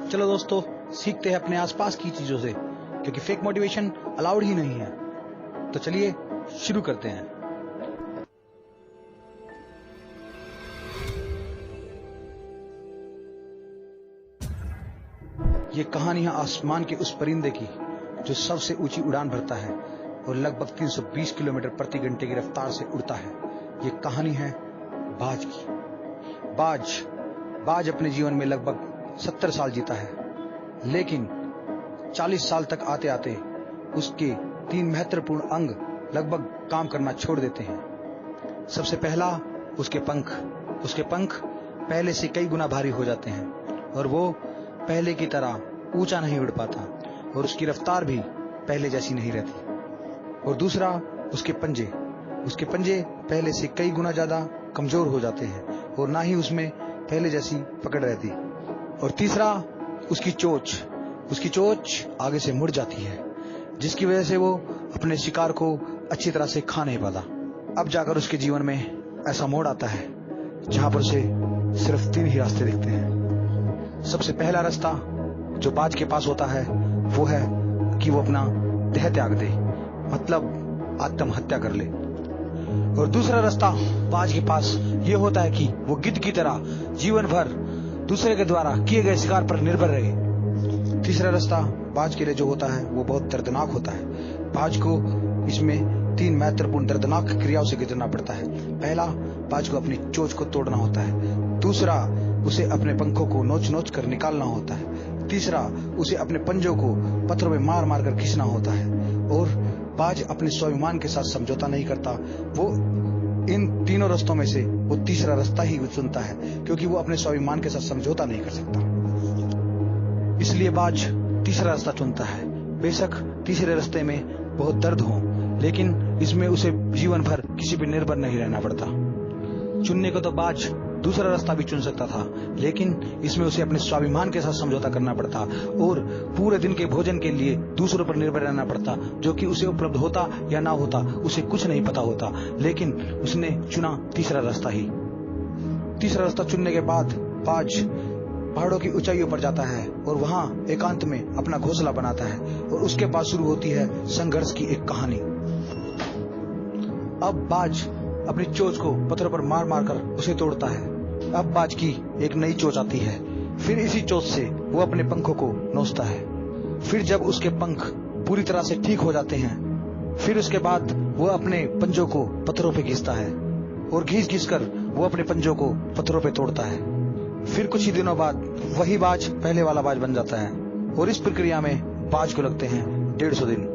चलो दोस्तों, सीखते हैं अपने आसपास की चीजों से, क्योंकि फेक मोटिवेशन अलाउड ही नहीं है। तो चलिए शुरू करते हैं। ये कहानी है आसमान के उस परिंदे की जो सबसे ऊंची उड़ान भरता है और लगभग 320 किलोमीटर प्रति घंटे की रफ्तार से उड़ता है। ये कहानी है बाज की। बाज अपने जीवन में लगभग 70 साल जीता है, लेकिन 40 साल तक आते आते उसके 3 महत्वपूर्ण अंग लगभग काम करना छोड़ देते हैं। सबसे पहला उसके पंख पहले से कई गुना भारी हो जाते हैं और वो पहले की तरह ऊंचा नहीं उड़ पाता और उसकी रफ्तार भी पहले जैसी नहीं रहती। और दूसरा उसके पंजे पहले से कई गुना ज्यादा कमजोर हो जाते हैं और ना ही उसमें पहले जैसी पकड़ रहती। और तीसरा उसकी चोंच आगे से मुड़ जाती है, जिसकी वजह से वो अपने शिकार को अच्छी तरह से खा नहीं पाता। अब जाकर उसके जीवन में ऐसा मोड़ आता है जहां पर उसे सिर्फ 3 ही रास्ते दिखते हैं। सबसे पहला रास्ता जो बाज के पास होता है वो है कि वो अपना देह त्याग दे, मतलब आत्महत्या कर ले। और दूसरा रास्ता बाज के पास ये होता है कि वो गिद्ध की तरह जीवन भर दूसरे के द्वारा किए गए शिकार पर निर्भर रहे। तीसरा रास्ता बाज के लिए जो होता है वो बहुत दर्दनाक होता है। बाज को इसमें 3 महत्वपूर्ण दर्दनाक क्रियाओं से गुजरना पड़ता है। पहला, बाज को अपनी चोंच को तोड़ना होता है। दूसरा, उसे अपने पंखों को नोच कर निकालना होता है। तीसरा, उसे अपने पंजों को पत्थरों में मार कर खींचना होता है। और बाज अपने स्वाभिमान के साथ समझौता नहीं करता। वो इन तीनों रास्तों में से वो तीसरा रास्ता ही चुनता है, क्योंकि वो अपने स्वाभिमान के साथ समझौता नहीं कर सकता। इसलिए बाज तीसरा रास्ता चुनता है। बेशक तीसरे रास्ते में बहुत दर्द हो, लेकिन इसमें उसे जीवन भर किसी पर निर्भर नहीं रहना पड़ता। चुनने को तो बाज दूसरा रास्ता भी चुन सकता था, लेकिन इसमें उसे अपने स्वाभिमान के साथ समझौता करना पड़ता और पूरे दिन के भोजन के लिए दूसरों पर निर्भर रहना पड़ता, जो कि उसे उपलब्ध होता या ना होता उसे कुछ नहीं पता होता। लेकिन उसने चुना तीसरा रास्ता ही। तीसरा रास्ता चुनने के बाद बाज पहाड़ों की ऊंचाइयों पर जाता है और वहां एकांत में अपना घोंसला बनाता है और उसके बाद शुरू होती है संघर्ष की एक कहानी। अब बाज अपनी चोंच को पत्थरों पर मार कर उसे तोड़ता है। अब बाज की एक नई चोंच आती है। फिर इसी चोंच से वो अपने पंखों को नोचता है। फिर जब उसके पंख पूरी तरह से ठीक हो जाते हैं, फिर उसके बाद वो अपने पंजों को पत्थरों पे घिसता है और घिस कर वो अपने पंजों को पत्थरों पे तोड़ता है। फिर कुछ ही दिनों बाद वही बाज पहले वाला बाज बन जाता है और इस प्रक्रिया में बाज को लगते हैं 150 दिन।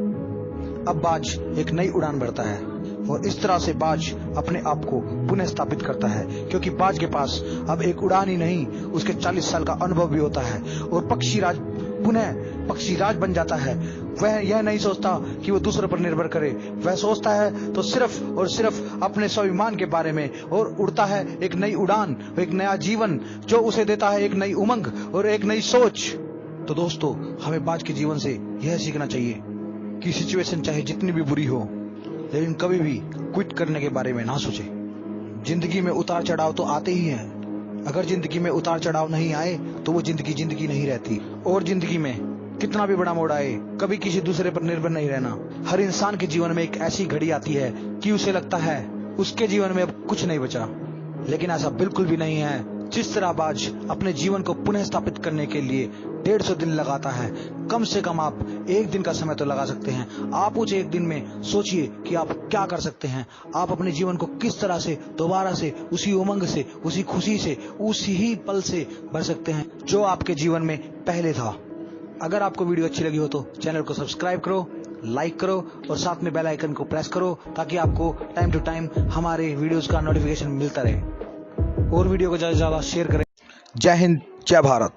अब बाज एक नई उड़ान भरता है और इस तरह से बाज अपने आप को पुनः स्थापित करता है, क्योंकि बाज के पास अब एक उड़ान ही नहीं, उसके 40 साल का अनुभव भी होता है और पक्षी राज बन जाता है। वह यह नहीं सोचता कि वो दूसरों पर निर्भर करे, वह सोचता है तो सिर्फ और सिर्फ अपने स्वाभिमान के बारे में और उड़ता है एक नई उड़ान, एक नया जीवन जो उसे देता है एक नई उमंग और एक नई सोच। तो दोस्तों, हमें बाज के जीवन से यह सीखना चाहिए कि सिचुएशन चाहे जितनी भी बुरी हो, लेकिन कभी भी क्विट करने के बारे में ना सोचे। जिंदगी में उतार चढ़ाव तो आते ही हैं। अगर जिंदगी में उतार चढ़ाव नहीं आए तो वो जिंदगी नहीं रहती। और जिंदगी में कितना भी बड़ा मोड़ आए, कभी किसी दूसरे पर निर्भर नहीं रहना। हर इंसान के जीवन में एक ऐसी घड़ी आती है कि उसे लगता है उसके जीवन में अब कुछ नहीं बचा, लेकिन ऐसा बिल्कुल भी नहीं है। जिस तरह बाज अपने जीवन को पुनः स्थापित करने के लिए 150 दिन लगाता है, कम से कम आप 1 दिन का समय तो लगा सकते हैं। आप उस 1 दिन में सोचिए कि आप क्या कर सकते हैं। आप अपने जीवन को किस तरह से दोबारा से उसी उमंग से, उसी खुशी से, उसी ही पल से भर सकते हैं जो आपके जीवन में पहले था। अगर आपको वीडियो अच्छी लगी हो तो चैनल को सब्सक्राइब करो, लाइक करो और साथ में बेल आइकन को प्रेस करो, ताकि आपको टाइम टू टाइम हमारे वीडियोस का नोटिफिकेशन मिलता रहे। और वीडियो को ज्यादा से ज्यादा शेयर करें। जय हिंद, जय भारत।